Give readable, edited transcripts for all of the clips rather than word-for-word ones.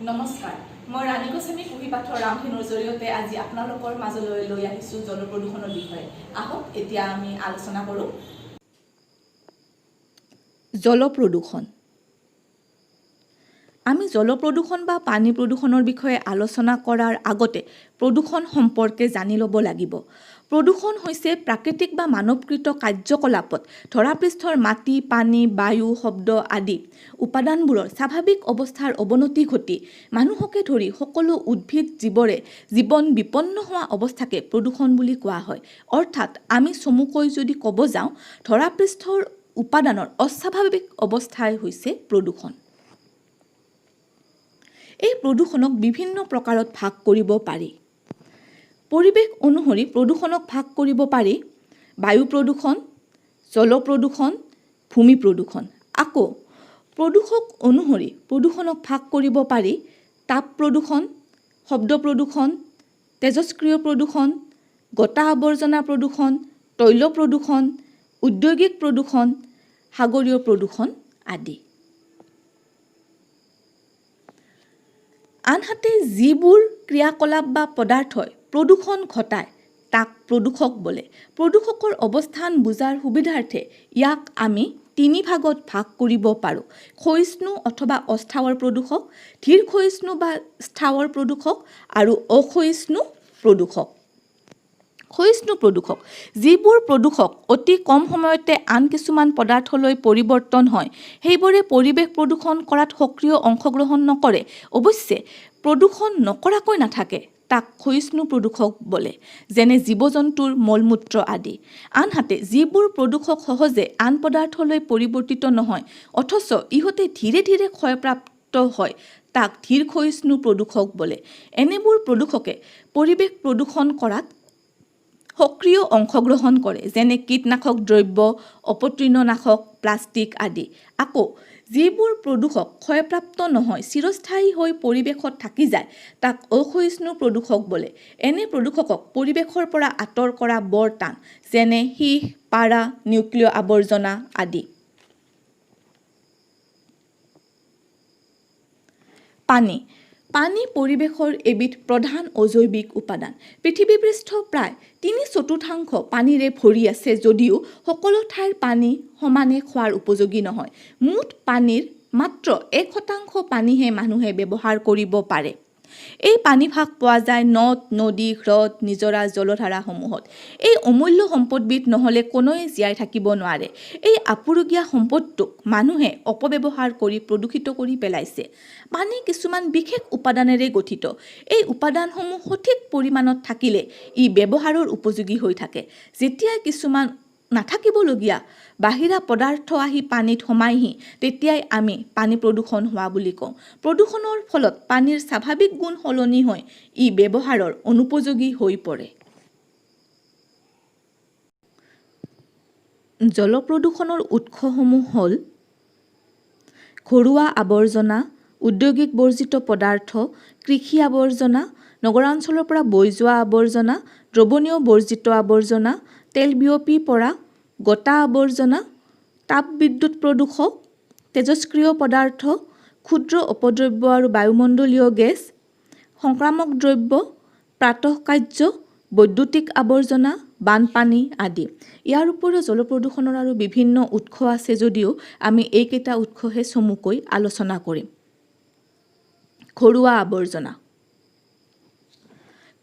নমস্কাৰ মই ৰাণী গোস্বামী পুহি পাঠৰ ৰামধেনুৰ জৰিয়তে আজি আপোনালোকৰ মাজলৈ লৈ আহিছোঁ জল প্ৰদূষণৰ বিষয়ে। আহক এতিয়া আমি আলোচনা কৰোঁ। জল প্ৰদূষণ। আমি জল প্ৰদূষণ বা পানী প্ৰদূষণৰ বিষয়ে আলোচনা কৰাৰ আগতে প্ৰদূষণ সম্পৰ্কে জানি ল'ব লাগিব। প্ৰদূষণ হৈছে প্ৰাকৃতিক বা মানৱকৃত কাৰ্যকলাপত ধৰাপৃষ্ঠৰ মাটি, পানী, বায়ু, শব্দ আদি উপাদানবোৰৰ স্বাভাৱিক অৱস্থাৰ অৱনতি ঘটি মানুহকে ধৰি সকলো উদ্ভিদ জীৱৰে জীৱন বিপন্ন হোৱা অৱস্থাকে প্ৰদূষণ বুলি কোৱা হয়। অৰ্থাৎ আমি চমুকৈ যদি ক'ব যাওঁ, ধৰাপৃষ্ঠৰ উপাদানৰ অস্বাভাৱিক অৱস্থাই হৈছে প্ৰদূষণ। এই প্ৰদূষণক বিভিন্ন প্ৰকাৰত ভাগ কৰিব পাৰি। পৰিৱেশ অনুসৰি প্ৰদূষণক ভাগ কৰিব পাৰি বায়ু প্ৰদূষণ, জল প্ৰদূষণ, ভূমি প্ৰদূষণ। আকৌ প্ৰদূষক অনুসৰি প্ৰদূষণক ভাগ কৰিব পাৰি তাপ প্ৰদূষণ, শব্দ প্ৰদূষণ, তেজস্ক্ৰিয় প্ৰদূষণ, গতা আৱৰ্জনা প্ৰদূষণ, তৈল প্ৰদূষণ, ঔদ্যোগিক প্ৰদূষণ, সাগৰীয় প্ৰদূষণ আদি। আনহাতে যিবোৰ ক্ৰিয়াকলাপ বা পদাৰ্থই প্ৰদূষণ ঘটায় তাক প্ৰদূষক বোলে। প্ৰদূষকৰ অৱস্থান বুজাৰ সুবিধাৰ্থে ইয়াক আমি 3 ভাগত ভাগ কৰিব পাৰোঁ: ক্ষয়িষ্ণু অথবা অস্থাৱৰ প্ৰদূষক, ধীৰ ক্ষয়িষ্ণু বা স্থাৱৰ প্ৰদূষক আৰু অক্ষয়িষ্ণু প্ৰদূষক। ক্ষয়িষ্ণু প্ৰদূষক যিবোৰ প্ৰদূষক অতি কম সময়তে আন কিছুমান পদাৰ্থলৈ পৰিৱৰ্তন হয়, সেইবোৰে পৰিৱেশ প্ৰদূষণ কৰাত সক্ৰিয় অংশগ্ৰহণ নকৰে, অৱশ্যে প্ৰদূষণ নকৰাকৈ নাথাকে, তাক ক্ষয়িষ্ণু প্ৰদূষক বোলে, যেনে জীৱ-জন্তুৰ মলমূত্ৰ আদি। আনহাতে যিবোৰ প্ৰদূষক সহজে আন পদাৰ্থলৈ পৰিৱৰ্তিত নহয় অথচ ইহঁতে ধীৰে ধীৰে ক্ষয়প্ৰাপ্ত হয়, তাক ধীৰ ক্ষয়িষ্ণু প্ৰদূষক বোলে। এনেবোৰ প্ৰদূষকে পৰিৱেশ প্ৰদূষণ কৰাত সক্ৰিয় অংশগ্ৰহণ কৰে, যেনে কীটনাশক দ্ৰব্য, অপতৃণনাশক, প্লাষ্টিক আদি। আকৌ যিবোৰ প্ৰদূষক ক্ষয়প্ৰাপ্ত নহয়, চিৰস্থায়ী হৈ পৰিৱেশত থাকি যায়, তাক অক্ষয়িষ্ণু প্ৰদূষক বোলে। এনে প্ৰদূষকক পৰিৱেশৰ পৰা আঁতৰ কৰা বৰ টান, যেনে সীহ, পাৰা, নিউক্লিয় আৱৰ্জনা আদি। পানী। পানী পৰিৱেশৰ এবিধ প্ৰধান অজৈৱিক উপাদান। পৃথিৱীপৃষ্ঠ প্ৰায় 3/4 পানীৰে ভৰি আছে যদিও সকলো ঠাইৰ পানী সমানে খোৱাৰ উপযোগী নহয়। মুঠ পানীৰ মাত্ৰ 1% পানীহে মানুহে ব্যৱহাৰ কৰিব পাৰে। এই পানীভাগ পোৱা যায় নদ, নদী, হ্ৰদ, নিজৰা, জলধাৰাসমূহত। এই অমূল্য সম্পদবিধ নহ'লে কোনোৱে জীয়াই থাকিব নোৱাৰে। এই আপুৰুগীয়া সম্পদটোক মানুহে অপব্যৱহাৰ কৰি প্ৰদূষিত কৰি পেলাইছে। পানী কিছুমান বিশেষ উপাদানেৰে গঠিত। এই উপাদানসমূহ সঠিক পৰিমাণত থাকিলে ই ব্যৱহাৰৰ উপযোগী হৈ থাকে। যেতিয়া কিছুমান নাথাকিবলগীয়া বাহিৰা পদাৰ্থ আহি পানীত সোমায়হি, তেতিয়াই আমি পানী প্ৰদূষণ হোৱা বুলি কওঁ। প্ৰদূষণৰ ফলত পানীৰ স্বাভাৱিক গুণ সলনি হৈ ই ব্যৱহাৰৰ অনুপযোগী হৈ পৰে। জল প্ৰদূষণৰ উৎসসমূহ হ'ল ঘৰুৱা আৱৰ্জনা, ঔদ্যোগিক বৰ্জিত পদাৰ্থ, কৃষি আৱৰ্জনা, নগৰাঞ্চলৰ পৰা বৈ যোৱা আৱৰ্জনা, দ্ৰৱণীয় বৰ্জিত আৱৰ্জনা, তেল বিয়পি পৰা, গতা আৱৰ্জনা, তাপ বিদ্যুৎ প্ৰদূষক, তেজস্ক্ৰিয় পদাৰ্থ, ক্ষুদ্ৰ অপদ্ৰব্য আৰু বায়ুমণ্ডলীয় গেছ, সংক্ৰামক দ্ৰব্য, প্ৰাতঃকাৰ্য, বৈদ্যুতিক আৱৰ্জনা, বানপানী আদি। ইয়াৰ উপৰিও জল প্ৰদূষণৰ আৰু বিভিন্ন উৎস আছে যদিও আমি এইকেইটা উৎসহে চমুকৈ আলোচনা কৰিম। ঘৰুৱা আৱৰ্জনা।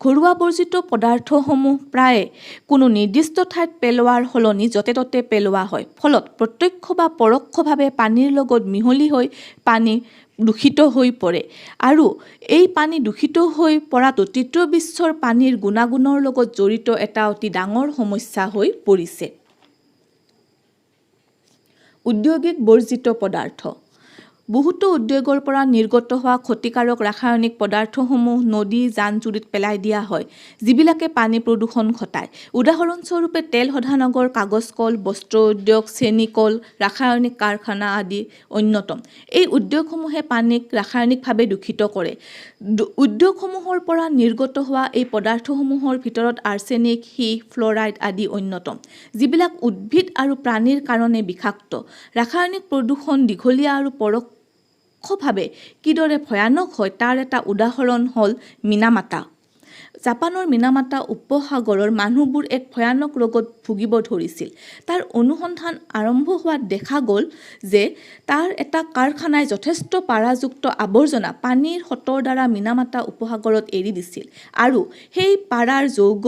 ঘৰুৱা বৰ্জিত পদাৰ্থসমূহ প্ৰায়ে কোনো নিৰ্দিষ্ট ঠাইত পেলোৱাৰ সলনি য'তে ত'তে পেলোৱা হয়। ফলত প্ৰত্যক্ষ বা পৰোক্ষভাৱে পানীৰ লগত মিহলি হৈ পানী দূষিত হৈ পৰে আৰু এই পানী দূষিত হৈ পৰাটো তৃতীয় বিশ্বৰ পানীৰ গুণাগুণৰ লগত জড়িত এটা অতি ডাঙৰ সমস্যা হৈ পৰিছে। ঔদ্যোগিক বৰ্জিত পদাৰ্থ। বহুতো উদ্যোগৰ পৰা নিৰ্গত হোৱা ক্ষতিকাৰক ৰাসায়নিক পদাৰ্থসমূহ নদী, জান-জুৰিত পেলাই দিয়া হয়, যিবিলাকে পানী প্ৰদূষণ ঘটায়। উদাহৰণস্বৰূপে তেল শোধনাগাৰ, কাগজ কল, বস্ত্ৰ উদ্যোগ, চেনী কল, ৰাসায়নিক কাৰখানা আদি অন্যতম। এই উদ্যোগসমূহে পানীক ৰাসায়নিকভাৱে দূষিত কৰে। উদ্যোগসমূহৰ পৰা নিৰ্গত হোৱা এই পদাৰ্থসমূহৰ ভিতৰত আৰ্ছেনিক, সীহ, ফ্ল'ৰাইড আদি অন্যতম, যিবিলাক উদ্ভিদ আৰু প্ৰাণীৰ কাৰণে বিষাক্ত। ৰাসায়নিক প্ৰদূষণ দীঘলীয়া আৰু প্ৰত্যক্ষভাৱে কিদৰে ভয়ানক হয় তাৰ এটা উদাহৰণ হ'ল মিনামাটা। জাপানৰ মিনামাটা উপসাগৰৰ মানুহবোৰ এক ভয়ানক ৰোগত ভুগিব ধৰিছিল। তাৰ অনুসন্ধান আৰম্ভ হোৱাত দেখা গ'ল যে তাৰ এটা কাৰখানাই যথেষ্ট পাৰাযুক্ত আৱৰ্জনা পানীৰ সোঁতৰ দ্বাৰা মিনামাটা উপসাগৰত এৰি দিছিল আৰু সেই পাৰাৰ যৌগ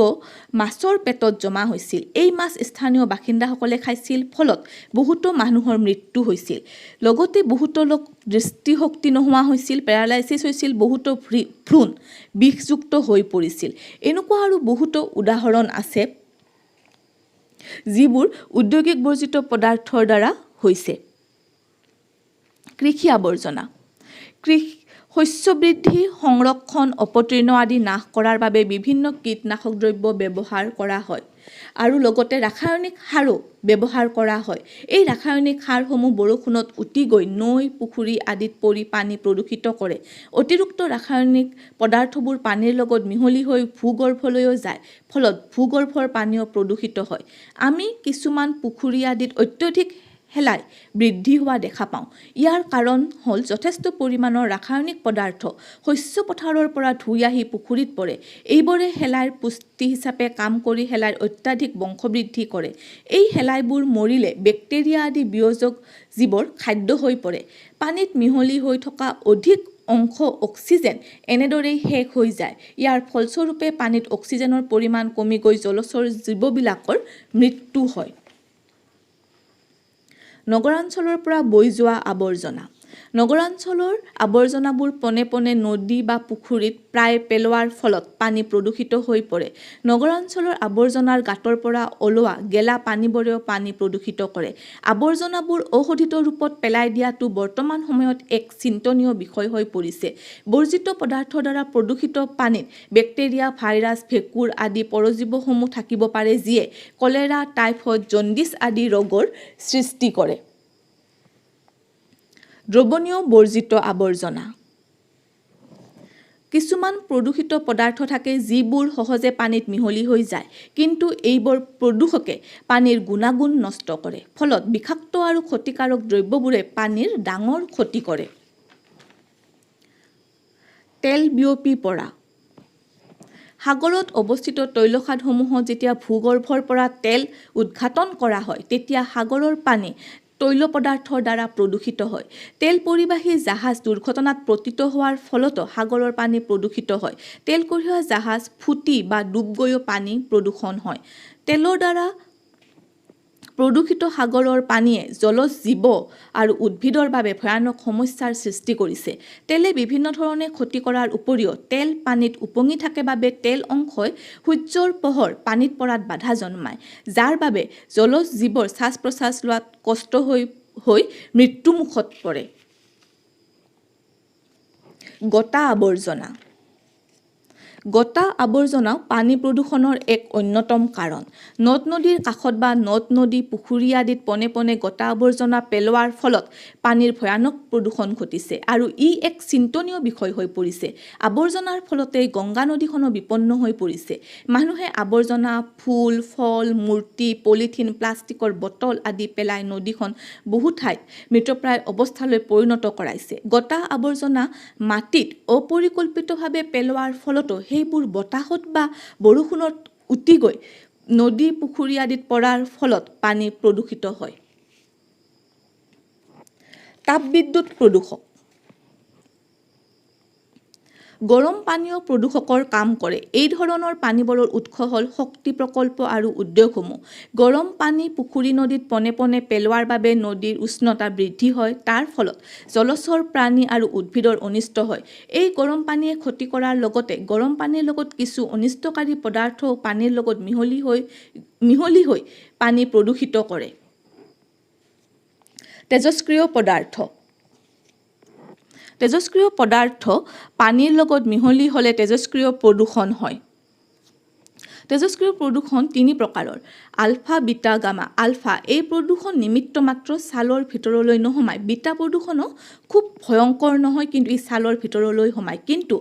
মাছৰ পেটত জমা হৈছিল। এই মাছ স্থানীয় বাসিন্দাসকলে খাইছিল, ফলত বহুতো মানুহৰ মৃত্যু হৈছিল। লগতে বহুতো লোক দৃষ্টিশক্তি নোহোৱা হৈছিল, পেৰালাইচিছ হৈছিল, বহুতো ভ্ৰূণ বিষযুক্ত হৈ পৰিছিল। এনেকুৱা আৰু বহুতো উদাহৰণ আছে যিবোৰ ঔদ্যোগিক বৰ্জিত পদাৰ্থৰ দ্বাৰা হৈছে। কৃষি আৱৰ্জনা। শস্য বৃদ্ধি, সংৰক্ষণ, অপতৃণ আদি নাশ কৰাৰ বাবে বিভিন্ন কীটনাশক দ্ৰব্য ব্যৱহাৰ কৰা হয় আৰু লগতে ৰাসায়নিক সাৰো ব্যৱহাৰ কৰা হয়। এই ৰাসায়নিক সাৰসমূহ বৰষুণত উটি গৈ নৈ, পুখুৰী আদিত পৰি পানী প্ৰদূষিত কৰে। অতিৰিক্ত ৰাসায়নিক পদাৰ্থবোৰ পানীৰ লগত মিহলি হৈ ভূগৰ্ভলৈও যায়, ফলত ভূগৰ্ভৰ পানীও প্ৰদূষিত হয়। আমি কিছুমান পুখুৰী আদিত অত্যধিক শেলাই বৃদ্ধি হোৱা দেখা পাওঁ। ইয়াৰ কাৰণ হ'ল যথেষ্ট পৰিমাণৰ ৰাসায়নিক পদাৰ্থ শস্য পথাৰৰ পৰা ধুই আহি পুখুৰীত পৰে। এইবোৰে শেলাইৰ পুষ্টি হিচাপে কাম কৰি শেলাইৰ অত্যাধিক বংশবৃদ্ধি কৰে। এই শেলাইবোৰ মৰিলে বেক্টেৰিয়া আদি বিয়োজক জীৱৰ খাদ্য হৈ পৰে। পানীত মিহলি হৈ থকা অধিক অংশ অক্সিজেন এনেদৰেই শেষ হৈ যায়। ইয়াৰ ফলস্বৰূপে পানীত অক্সিজেনৰ পৰিমাণ কমি গৈ জলচৰ জীৱবিলাকৰ মৃত্যু হয়। নগৰাঞ্চলৰ পৰা বৈ যোৱা আৱৰ্জনা। নগৰাঞ্চলৰ আৱৰ্জনাবোৰ পোনে পোনে নদী বা পুখুৰীত প্ৰায় পেলোৱাৰ ফলত পানী প্ৰদূষিত হৈ পৰে। নগৰাঞ্চলৰ আৱৰ্জনাৰ গাঁতৰ পৰা ওলোৱা গেলা পানীবোৰেও পানী প্ৰদূষিত কৰে। আৱৰ্জনাবোৰ অশোধিত ৰূপত পেলাই দিয়াটো বৰ্তমান সময়ত এক চিন্তনীয় বিষয় হৈ পৰিছে। বৰ্জিত পদাৰ্থৰ দ্বাৰা প্ৰদূষিত পানীত বেক্টেৰিয়া, ভাইৰাছ, ভেঁকুৰ আদি পৰজীৱসমূহ থাকিব পাৰে, যিয়ে কলেৰা, টাইফয়েড, জণ্ডিছ আদি ৰোগৰ সৃষ্টি কৰে। দ্ৰৱণীয় বৰ্জিত আৱৰ্জনা। কিছুমান প্ৰদূষিত পদাৰ্থ থাকে যিবোৰ সহজে পানীত মিহলি হৈ যায়, কিন্তু এইবোৰ প্ৰদূষকে পানীৰ গুণাগুণ নষ্ট কৰে। ফলত বিষাক্ত আৰু ক্ষতিকাৰক দ্ৰব্যবোৰে পানীৰ ডাঙৰ ক্ষতি কৰে। তেল বিয়পি পৰা। সাগৰত অৱস্থিত তৈলখাটসমূহত যেতিয়া ভূগৰ্ভৰ পৰা তেল উৎঘাটন কৰা হয়, তেতিয়া সাগৰৰ পানী তৈল পদাৰ্থৰ দ্বাৰা প্ৰদূষিত হয়। তেল পৰিবাহী জাহাজ দুৰ্ঘটনাত পতিত হোৱাৰ ফলতো সাগৰৰ পানী প্ৰদূষিত হয়। তেল কঢ়িওৱা জাহাজ ফুটি বা ডুব গৈও পানী প্ৰদূষণ হয়। তেলৰ দ্বাৰা প্ৰদূষিত সাগৰৰ পানীয়ে জলজ জীৱ আৰু উদ্ভিদৰ বাবে ভয়ানক সমস্যাৰ সৃষ্টি কৰিছে। তেলে বিভিন্ন ধৰণে ক্ষতি কৰাৰ উপৰিও তেল পানীত উপঙি থাকে বাবে তেল অংশই সূৰ্যৰ পোহৰ পানীত পৰাত বাধা জন্মায়, যাৰ বাবে জলজ জীৱৰ শ্বাস-প্ৰশ্বাস লোৱাত কষ্ট হৈ মৃত্যুমুখত পৰে। গতা আৱৰ্জনা। গতা আৱৰ্জনাও পানী প্ৰদূষণৰ এক অন্যতম কাৰণ। নদ-নদীৰ কাষত বা নদ-নদী, পুখুৰী আদিত পোনে পোনে গতা আৱৰ্জনা পেলোৱাৰ ফলত পানীৰ ভয়ানক প্ৰদূষণ ঘটিছে আৰু ই এক চিন্তনীয় বিষয় হৈ পৰিছে। আৱৰ্জনাৰ ফলতে গংগা নদীখনো বিপন্ন হৈ পৰিছে। মানুহে আৱৰ্জনা, ফুল, ফল, মূৰ্তি, পলিথিন, প্লাষ্টিকৰ বটল আদি পেলাই নদীখন বহু ঠাইত মৃতপ্ৰায় অৱস্থালৈ পৰিণত কৰাইছে। গতা আৱৰ্জনা মাটিত অপৰিকল্পিতভাৱে পেলোৱাৰ ফলতো সেইবোৰ বতাহত বা বৰষুণত উটি গৈ নদী, পুখুৰী আদিত পৰাৰ ফলত পানী প্ৰদূষিত হয়। তাপবিদ্যুৎ প্ৰদূষক। গৰম পানীও প্ৰদূষকৰ কাম কৰে। এই ধৰণৰ পানীবোৰৰ উৎস হ'ল শক্তি প্ৰকল্প আৰু উদ্যোগসমূহ। গৰম পানী পুখুৰী, নদীত পোনে পোনে পেলোৱাৰ বাবে নদীৰ উষ্ণতা বৃদ্ধি হয়। তাৰ ফলত জলচৰ প্ৰাণী আৰু উদ্ভিদৰ অনিষ্ট হয়। এই গৰম পানীয়ে ক্ষতি কৰাৰ লগতে গৰম পানীৰ লগত কিছু অনিষ্টকাৰী পদাৰ্থও পানীৰ লগত মিহলি হৈ পানী প্ৰদূষিত কৰে। তেজস্ক্ৰিয় পদাৰ্থ। তেজস্ক্ৰিয় পদাৰ্থ পানীৰ লগত মিহলি হ'লে তেজস্ক্ৰিয় প্ৰদূষণ হয়। তেজস্ক্ৰিয় প্ৰদূষণ তিনি প্ৰকাৰৰ: আলফা, বিটা, গামা। আলফা এই প্ৰদূষণ নিমিত্ত মাত্ৰ ছালৰ ভিতৰলৈ নোসোমায়। বিটা প্ৰদূষণো খুব ভয়ংকৰ নহয়, কিন্তু ই ছালৰ ভিতৰলৈ সোমায়। কিন্তু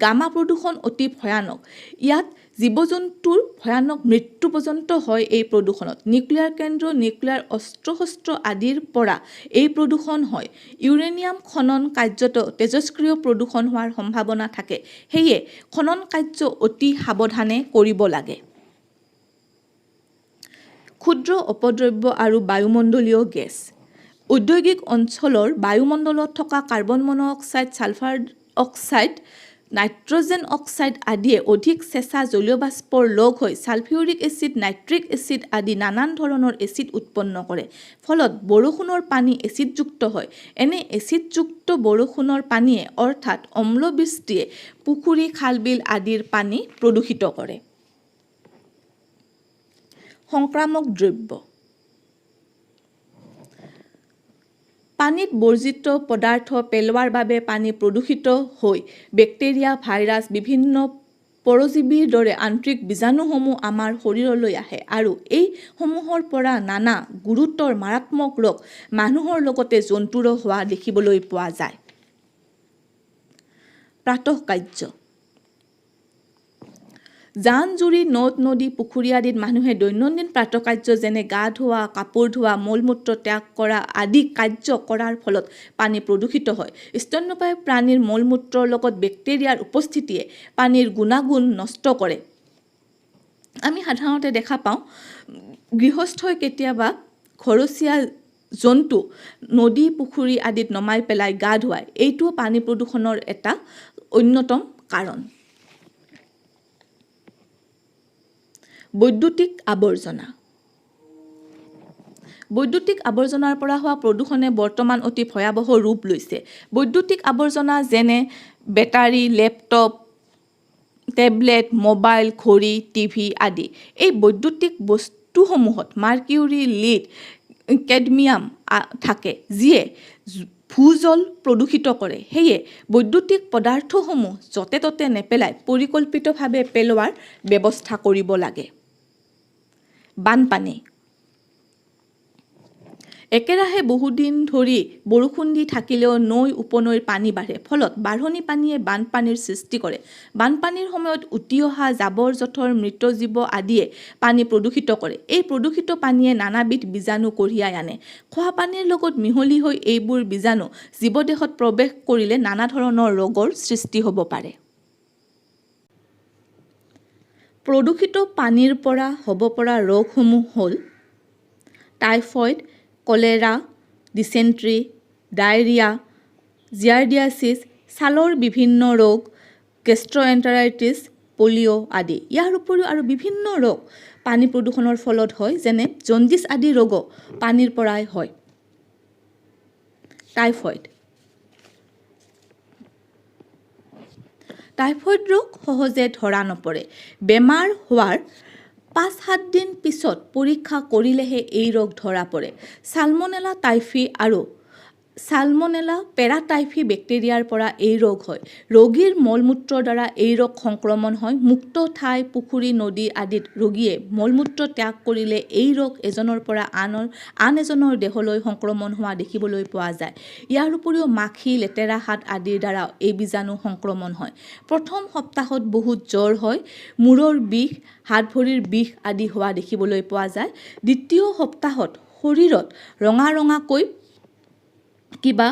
গামা প্ৰদূষণ অতি ভয়ানক। ইয়াত জীৱ-জন্তুৰ ভয়ানক মৃত্যু পৰ্যন্ত হয় এই প্ৰদূষণত। নিউক্লিয়াৰ কেন্দ্ৰ, নিউক্লিয়াৰ অস্ত্ৰ-শস্ত্ৰ আদিৰ পৰা এই প্ৰদূষণ হয়। ইউৰেনিয়াম খনন কাৰ্যত তেজস্ক্ৰিয় প্ৰদূষণ হোৱাৰ সম্ভাৱনা থাকে। সেয়ে খনন কাৰ্য অতি সাৱধানে কৰিব লাগে। ক্ষুদ্ৰ অপদ্ৰব্য আৰু বায়ুমণ্ডলীয় গেছ। ঔদ্যোগিক অঞ্চলৰ বায়ুমণ্ডলত থকা কাৰ্বন মন oxide, sulphur oxide, nitrogen oxide আদিয়ে অধিক চেঁচা জলীয় বাষ্পৰ লগ হৈ ছালফিউৰিক এচিড, নাইট্ৰিক এচিড আদি নানান ধৰণৰ এচিড উৎপন্ন কৰে। ফলত বৰষুণৰ পানী এচিডযুক্ত হয়। এনে এচিডযুক্ত বৰষুণৰ পানীয়ে অৰ্থাৎ অম্লবৃষ্টিয়ে পুখুৰী, খাল-বিল আদিৰ পানী প্ৰদূষিত কৰে। সংক্ৰামক দ্ৰব্য। পানীত বৰ্জিত পদাৰ্থ পেলোৱাৰ বাবে পানী প্ৰদূষিত হৈ বেক্টেৰিয়া, ভাইৰাছ, বিভিন্ন পৰজীৱীৰ দৰে আন্তৰিক বীজাণুসমূহ আমাৰ শৰীৰলৈ আহে আৰু এই সমূহৰ পৰা নানা গুৰুতৰ মাৰাত্মক ৰোগ মানুহৰ লগতে জন্তুৰো হোৱা দেখিবলৈ পোৱা যায়। প্ৰাতঃকাৰ্য। জান-জুৰি, নদ-নদী, পুখুৰী আদিত মানুহে দৈনন্দিন প্ৰাতঃকাৰ্য যেনে গা ধোৱা, কাপোৰ ধোৱা, মল-মূত্ৰ ত্যাগ কৰা আদি কাৰ্য কৰাৰ ফলত পানী প্ৰদূষিত হয়। স্তন্যপায়ী প্ৰাণীৰ মল-মূত্ৰৰ লগত বেক্টেৰিয়াৰ উপস্থিতিয়ে পানীৰ গুণাগুণ নষ্ট কৰে। আমি সাধাৰণতে দেখা পাওঁ গৃহস্থই কেতিয়াবা ঘৰচীয়া জন্তু নদী, পুখুৰী আদিত নমাই পেলাই গা ধুৱায়। এইটো পানী প্ৰদূষণৰ এটা অন্যতম কাৰণ। বৈদ্যুতিক আৱৰ্জনা। বৈদ্যুতিক আৱৰ্জনাৰ পৰা হোৱা প্ৰদূষণে বৰ্তমান অতি ভয়াৱহ ৰূপ লৈছে। বৈদ্যুতিক আৱৰ্জনা যেনে বেটাৰী, লেপটপ, টেবলেট, মোবাইল, ঘড়ী, টিভি আদি। এই বৈদ্যুতিক বস্তুসমূহত মাৰ্কিউৰি, লিড, কেডমিয়াম থাকে, যিয়ে ভূজল প্ৰদূষিত কৰে। সেয়ে বৈদ্যুতিক পদাৰ্থসমূহ য'তে ত'তে নেপেলাই পৰিকল্পিতভাৱে পেলোৱাৰ ব্যৱস্থা কৰিব লাগে। বানপানী। একেৰাহে বহুদিন ধৰি বৰষুণ দি থাকিলেও নৈ, উপনৈৰ পানী বাঢ়ে। ফলত বাঢ়নী পানীয়ে বানপানীৰ সৃষ্টি কৰে। বানপানীৰ সময়ত উটি অহা জাবৰ-জোথৰ, মৃত জীৱ আদিয়ে পানী প্ৰদূষিত কৰে। এই প্ৰদূষিত পানীয়ে নানাবিধ বীজাণু কঢ়িয়াই আনে। খোৱা পানীৰ লগত মিহলি হৈ এইবোৰ বীজাণু জীৱদেহত প্ৰৱেশ কৰিলে নানা ধৰণৰ ৰোগৰ সৃষ্টি হ'ব পাৰে। প্ৰদূষিত পানীৰ পৰা হ'ব পৰা ৰোগসমূহ হ'ল টাইফয়েড, কলেৰা, ডিচেণ্ট্ৰি, ডায়েৰিয়া, জিয়াৰ্ডিয়াছিছ, ছালৰ বিভিন্ন ৰোগ, গেষ্ট্ৰ'এণ্টাৰাইটিছ, পলিঅ' আদি। ইয়াৰ উপৰিও আৰু বিভিন্ন ৰোগ পানী প্ৰদূষণৰ ফলত হয়, যেনে জণ্ডিছ আদি ৰোগো পানীৰ পৰাই হয়। টাইফয়েড। টাইফয়েড ৰোগ সহজে ধৰা নপৰে। বেমাৰ হোৱাৰ ৫-৭ দিন পিছত পৰীক্ষা কৰিলেহে এই ৰোগ ধৰা পৰে। সালমনেলা টাইফি আৰু সালমনেলা পেৰাটাইফি বেক্টেৰিয়াৰ পৰা এই ৰোগ হয়। ৰোগীৰ মলমূত্ৰৰ দ্বাৰা এই ৰোগ সংক্ৰমণ হয়। মুক্ত ঠাই, পুখুৰী, নদী আদিত ৰোগীয়ে মলমূত্ৰ ত্যাগ কৰিলে এই ৰোগ এজনৰ পৰা আন এজনৰ দেহলৈ সংক্ৰমণ হোৱা দেখিবলৈ পোৱা যায়। ইয়াৰ উপৰিও মাখি, লেতেৰা হাত আদিৰ দ্বাৰাও এই বীজাণু সংক্ৰমণ হয়। প্ৰথম সপ্তাহত বহুত জ্বৰ হয়, মূৰৰ বিষ, হাত-ভৰিৰ বিষ আদি হোৱা দেখিবলৈ পোৱা যায়। দ্বিতীয় সপ্তাহত শৰীৰত ৰঙা ৰঙাকৈ কিবা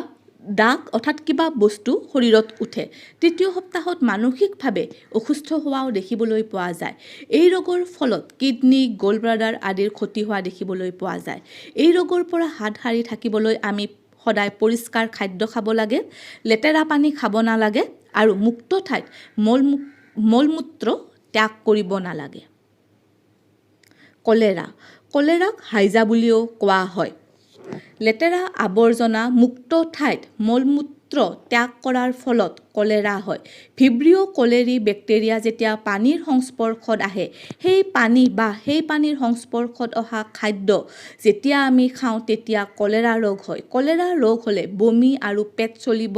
দাগ অৰ্থাৎ কিবা বস্তু শৰীৰত উঠে। তৃতীয় সপ্তাহত মানসিকভাৱে অসুস্থ হোৱাও দেখিবলৈ পোৱা যায়। এই ৰোগৰ ফলত কিডনী, গলব্লাডাৰ আদিৰ ক্ষতি হোৱা দেখিবলৈ পোৱা যায়। এই ৰোগৰ পৰা হাত সাৰি থাকিবলৈ আমি সদায় পৰিষ্কাৰ খাদ্য খাব লাগে, লেতেৰা পানী খাব নালাগে আৰু মুক্ত ঠাইত মলমূত্ৰ ত্যাগ কৰিব নালাগে। কলেৰা। কলেৰাক হাইজা বুলিও কোৱা হয়। লেতেৰা আৱৰ্জনা মুক্ত ঠাইত মলমূত্ৰ ত্যাগ কৰাৰ ফলত কলেৰা হয়। ভিব্ৰিঅ কলেৰী বেক্টেৰিয়া যেতিয়া পানীৰ সংস্পৰ্শত আহে, সেই পানীৰ সংস্পৰ্শত অহা খাদ্য যেতিয়া আমি খাওঁ তেতিয়া কলেৰা ৰোগ হয়। কলেৰা ৰোগ হ'লে বমি আৰু পেট চলিব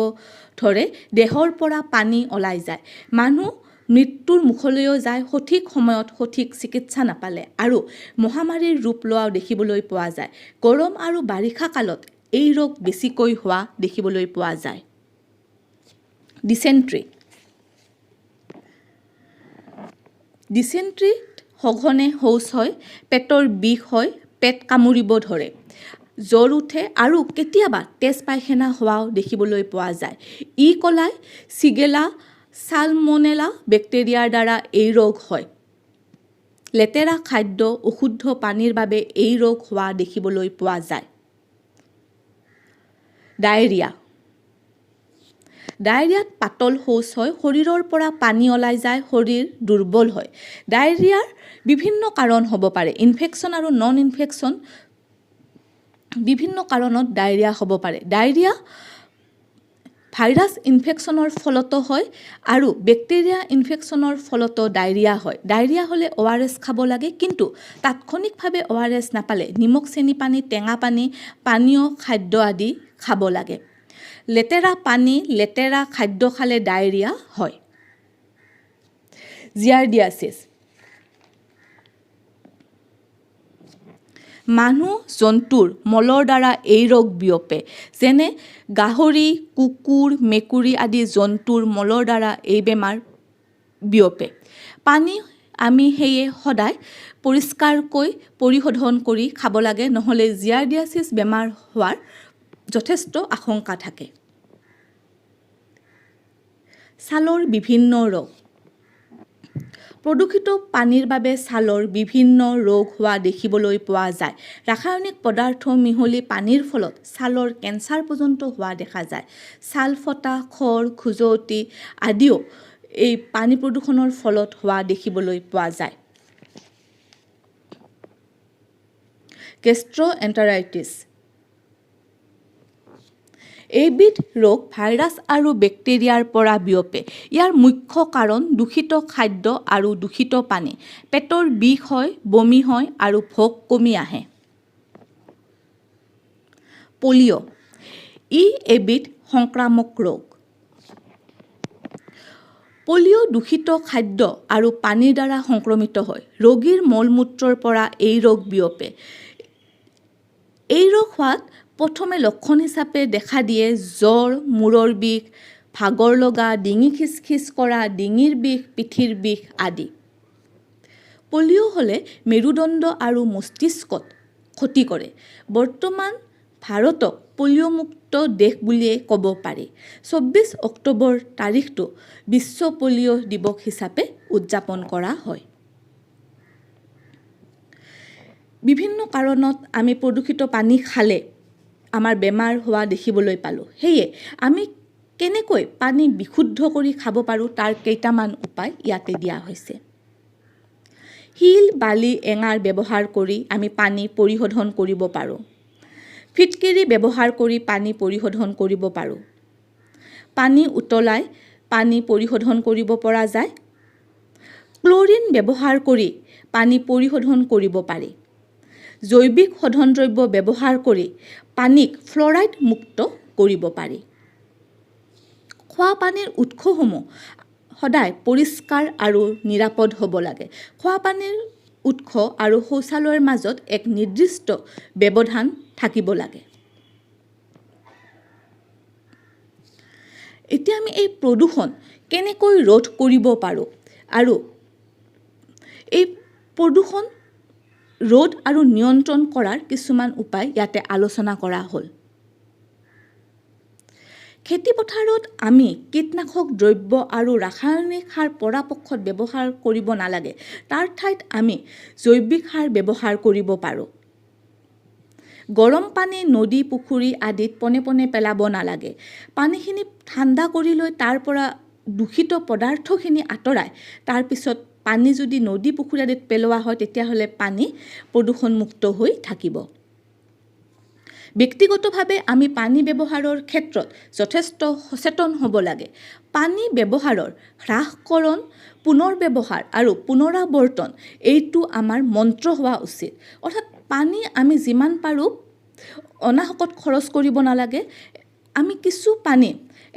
ধৰে, দেহৰ পৰা পানী ওলাই যায়। মানুহ মৃত্যুৰ মুখলৈও যায় সঠিক সময়ত সঠিক চিকিৎসা নাপালে আৰু মহামাৰীৰ ৰূপ লোৱাও দেখিবলৈ পোৱা যায়। গৰম আৰু বাৰিষা কালত এই ৰোগ বেছিকৈ হোৱা দেখিবলৈ পোৱা যায়। ডিচেণ্ট্ৰি। ডিচেণ্ট্ৰিত সঘনে শৌচ হয়, পেটৰ বিষ হয়, পেট কামুৰিব ধৰে, জ্বৰ উঠে আৰু কেতিয়াবা তেজ পায়খানা হোৱাও দেখিবলৈ পোৱা যায়। ই কলাই, চিগেলা, ছালমনেলা বেক্টেৰিয়াৰ দ্বাৰা এই ৰোগ হয়। লেতেৰা খাদ্য, অশুদ্ধ পানীৰ বাবে এই ৰোগ হোৱা দেখিবলৈ পোৱা যায়। ডায়েৰিয়া। ডায়েৰিয়াত পাতল শৌচ হয়, শৰীৰৰ পৰা পানী ওলাই যায়, শৰীৰ দুৰ্বল হয়। ডায়েৰিয়াৰ বিভিন্ন কাৰণ হ'ব পাৰে। ইনফেকশ্যন আৰু নন ইনফেকশ্যন বিভিন্ন কাৰণত ডায়েৰিয়া হ'ব পাৰে। ডায়েৰিয়া ভাইৰাছ ইনফেকশ্যনৰ ফলতো হয় আৰু বেক্টেৰিয়া ইনফেকশ্যনৰ ফলতো ডায়েৰিয়া হয়। ডায়েৰিয়া হ'লে ORS খাব লাগে, কিন্তু তাৎক্ষণিকভাৱে ORS নাপালে নিমখ, চেনি পানী, টেঙা পানী, পানীয় খাদ্য আদি খাব লাগে। লেতেৰা পানী, লেতেৰা খাদ্য খালে ডায়েৰিয়া হয়। জিয়াৰ্ডিয়াছিছ। মানুহ, জন্তুৰ মলৰ দ্বাৰা এই ৰোগ বিয়পে। যেনে গাহৰি, কুকুৰ, মেকুৰী আদি জন্তুৰ মলৰ দ্বাৰা এই বেমাৰ বিয়পে। পানী আমি সেয়ে সদায় পৰিষ্কাৰকৈ পৰিশোধন কৰি খাব লাগে, নহ'লে জিয়াৰ্ডিয়াছিছ বেমাৰ হোৱাৰ যথেষ্ট আশংকা থাকে। ছালৰ বিভিন্ন ৰোগ। প্ৰদূষিত পানীৰ বাবে ছালৰ বিভিন্ন ৰোগ হোৱা দেখিবলৈ পোৱা যায়। ৰাসায়নিক পদাৰ্থ মিহলি পানীৰ ফলত ছালৰ কেঞ্চাৰ পৰ্যন্ত হোৱা দেখা যায়। ছাল ফটা, খৰ, খজুৱতি আদিও এই পানী প্ৰদূষণৰ ফলত হোৱা দেখিবলৈ পোৱা যায়। গেষ্ট্ৰ'এণ্টাৰাইটিছ। এইবিধ ৰোগ ভাইৰাছ আৰু বেক্টেৰিয়াৰ পৰা বিয়পে। ইয়াৰ মুখ্য কাৰণ দূষিত খাদ্য আৰু দূষিত পানী। পেটৰ বিষ হয়, বমি হয় আৰু ভোক কমি আহে। পলিঅ'। ই এবিধ সংক্ৰামক ৰোগ। পলিঅ' দূষিত খাদ্য আৰু পানীৰ দ্বাৰা সংক্ৰমিত হয়। ৰোগীৰ মল-মূত্ৰৰ পৰা এই ৰোগ বিয়পে। এই ৰোগ হোৱাত প্ৰথমে লক্ষণ হিচাপে দেখা দিয়ে জ্বৰ, মূৰৰ বিষ, ভাগৰ লগা, ডিঙি খিচখিচ কৰা, ডিঙিৰ বিষ, পিঠিৰ বিষ আদি। পলিঅ' হ'লে মেৰুদণ্ড আৰু মস্তিষ্কত ক্ষতি কৰে। বৰ্তমান ভাৰতক পলিঅ'মুক্ত দেশ বুলিয়েই ক'ব পাৰি। 24 অক্টোবৰ তাৰিখটো বিশ্ব পলিঅ' দিৱস হিচাপে উদযাপন কৰা হয়। বিভিন্ন কাৰণত আমি প্ৰদূষিত পানী খালে আমাৰ বেমাৰ হোৱা দেখিবলৈ পালোঁ। সেয়ে আমি কেনেকৈ পানী বিশুদ্ধ কৰি খাব পাৰোঁ তাৰ কেইটামান উপায় ইয়াতে দিয়া হৈছে। শিল, বালি, এঙাৰ ব্যৱহাৰ কৰি আমি পানী পৰিশোধন কৰিব পাৰোঁ। ফিটকিৰি ব্যৱহাৰ কৰি পানী পৰিশোধন কৰিব পাৰোঁ। পানী উতলাই পানী পৰিশোধন কৰিব পৰা যায়। ক্লৰিন ব্যৱহাৰ কৰি পানী পৰিশোধন কৰিব পাৰি। জৈৱিক শোধন দ্ৰব্য ব্যৱহাৰ কৰি পানীক ফ্ল'ৰাইড মুক্ত কৰিব পাৰি। খোৱা পানীৰ উৎসসমূহ সদায় পৰিষ্কাৰ আৰু নিৰাপদ হ'ব লাগে। খোৱা পানীৰ উৎস আৰু শৌচালয়ৰ মাজত এক নিৰ্দিষ্ট ব্যৱধান থাকিব লাগে। এতিয়া আমি এই প্ৰদূষণ কেনেকৈ ৰোধ কৰিব পাৰোঁ আৰু এই প্ৰদূষণ ৰোধ আৰু নিয়ন্ত্ৰণ কৰাৰ কিছুমান উপায় ইয়াতে আলোচনা কৰা হ'ল। খেতিপথাৰত আমি কীটনাশক দ্ৰব্য আৰু ৰাসায়নিক সাৰ পৰাপক্ষত ব্যৱহাৰ কৰিব নালাগে। তাৰ ঠাইত আমি জৈৱিক সাৰ ব্যৱহাৰ কৰিব পাৰোঁ। গৰম পানী নদী, পুখুৰী আদিত পোনে পোনে পেলাব নালাগে। পানীখিনি ঠাণ্ডা কৰি লৈ তাৰ পৰা দূষিত পদাৰ্থখিনি আঁতৰাই তাৰপিছত পানী যদি নদী, পুখুৰী আদিত পেলোৱা হয় তেতিয়াহ'লে পানী প্ৰদূষণমুক্ত হৈ থাকিব। ব্যক্তিগতভাৱে আমি পানী ব্যৱহাৰৰ ক্ষেত্ৰত যথেষ্ট সচেতন হ'ব লাগে। পানী ব্যৱহাৰৰ হ্ৰাসকৰণ, পুনৰ ব্যৱহাৰ আৰু পুনৰাৱৰ্তন এইটো আমাৰ মন্ত্ৰ হোৱা উচিত। অৰ্থাৎ পানী আমি যিমান পাৰোঁ অনাহকত খৰচ কৰিব নালাগে। আমি কিছু পানী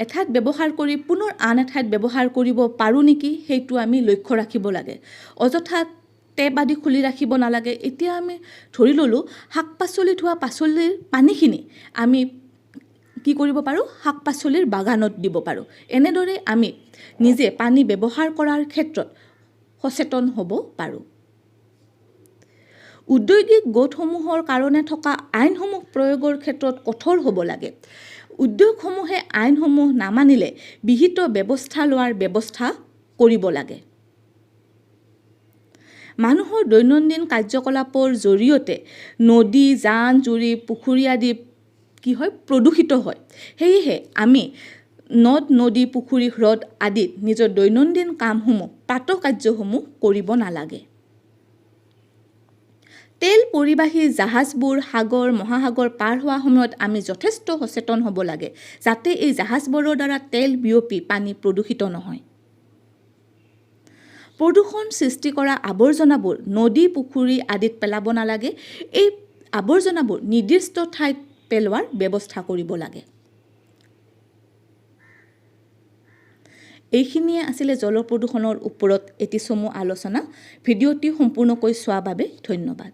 এঠাইত ব্যৱহাৰ কৰি পুনৰ আন এঠাইত ব্যৱহাৰ কৰিব পাৰোঁ নেকি সেইটো আমি লক্ষ্য ৰাখিব লাগে। অযথা টেপ আদি খুলি ৰাখিব নালাগে। এতিয়া আমি ধৰি ল'লোঁ শাক পাচলি ধোৱা পাচলিৰ পানীখিনি আমি কি কৰিব পাৰোঁ, শাক পাচলিৰ বাগানত দিব পাৰোঁ। এনেদৰে আমি নিজে পানী ব্যৱহাৰ কৰাৰ ক্ষেত্ৰত সচেতন হ'ব পাৰোঁ। ঔদ্যোগিক গোটসমূহৰ কাৰণে থকা আইনসমূহ প্ৰয়োগৰ ক্ষেত্ৰত কঠোৰ হ'ব লাগে। উদ্যোগসমূহে আইনসমূহ নামানিলে বিহিত ব্যৱস্থা লোৱাৰ ব্যৱস্থা কৰিব লাগে। মানুহৰ দৈনন্দিন কাৰ্যকলাপৰ জৰিয়তে নদী, জান-জুৰি, পুখুৰী আদি প্ৰদূষিত হয়। সেয়েহে আমি নদ, নদী, পুখুৰী, হ্ৰদ আদিত নিজৰ দৈনন্দিন কামসমূহ, কাৰ্যসমূহ কৰিব নালাগে। তেল পৰিবাহী জাহাজবোৰ সাগৰ, মহাসাগৰ পাৰ হোৱা সময়ত আমি যথেষ্ট সচেতন হ'ব লাগে, যাতে এই জাহাজবোৰৰ দ্বাৰা তেল বিয়পি পানী প্ৰদূষিত নহয়। প্ৰদূষণ সৃষ্টি কৰা আৱৰ্জনাবোৰ নদী, পুখুৰী আদিত পেলাব নালাগে। এই আৱৰ্জনাবোৰ নিৰ্দিষ্ট ঠাইত পেলোৱাৰ ব্যৱস্থা কৰিব লাগে। এইখিনিয়ে আছিলে জল প্ৰদূষণৰ ওপৰত এটি চমু আলোচনা। ভিডিঅ'টি সম্পূৰ্ণকৈ চোৱাৰ বাবে ধন্যবাদ।